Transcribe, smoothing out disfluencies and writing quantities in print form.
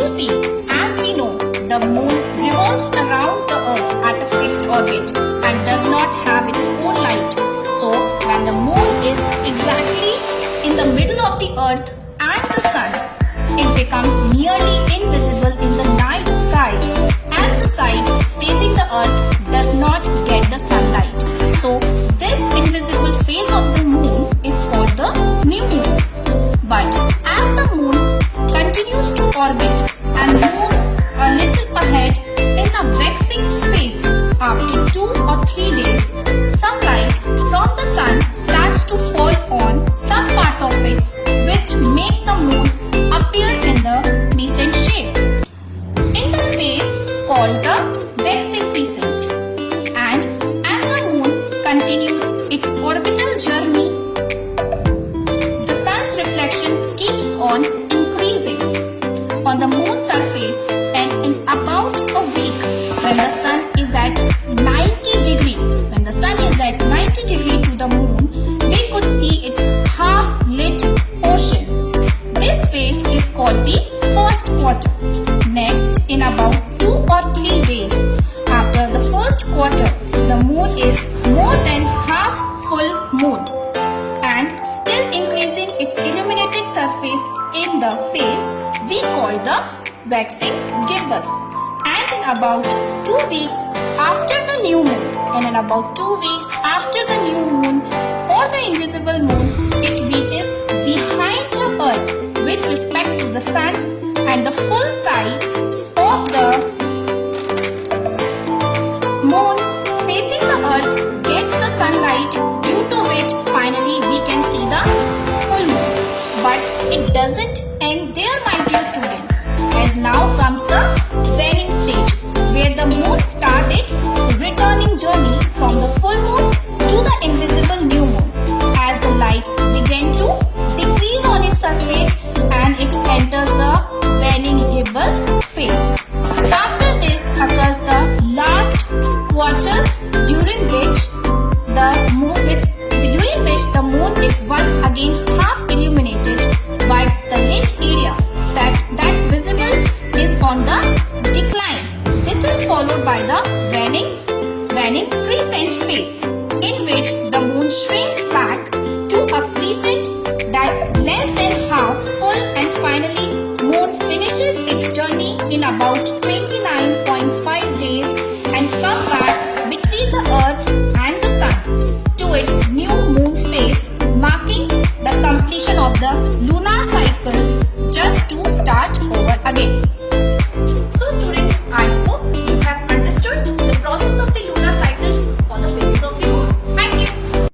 see, as we know, the moon revolves around the earth at a fixed orbit and does not have its own light. So, when the moon is exactly in the middle of the earth and the sun, it becomes nearly invisible in the night sky as the side facing the earth does not get the sunlight. So, this invisible phase of the moon is called the new moon. But as the moon continues to orbit and moves a little ahead in the waxing phase, after 2 or 3 days, some light from the sun starts to fall on some part of it, which makes the moon appear in the crescent shape in the phase called the waxing crescent. And as the moon continues its orbital journey, the sun's reflection keeps on increasing on the moon's surface, and in about a week, when the sun is at 90 degree to the moon, we could see its half-lit portion. This phase is called the first quarter. Next, in about 2 or 3 days after the first quarter, the moon is more than half full moon and still increasing its illuminated surface in the phase we call the waxing gibbous. And in about 2 weeks after the new moon, or the invisible moon, it reaches behind the earth with respect to the sun, and the full side of the moon facing the earth gets the sunlight, due to which finally we can see the full moon. But it doesn't end there, my dear students, as now comes the waning stage, where the moon starts its returning journey from the full moon to the invisible new moon as the lights begin to decrease on its surface and it enters the waning gibbous phase. After this occurs the last quarter, during which the moon is once again half illuminated, but the lit area that's visible is on the decline. This is followed by the waning crescent phase, in which the moon shrinks back to a crescent that's less than half full, and finally moon finishes its journey in about 29.5 days and come back between the earth and the sun to its new moon phase, marking the completion of the lunar cycle, just to start over again.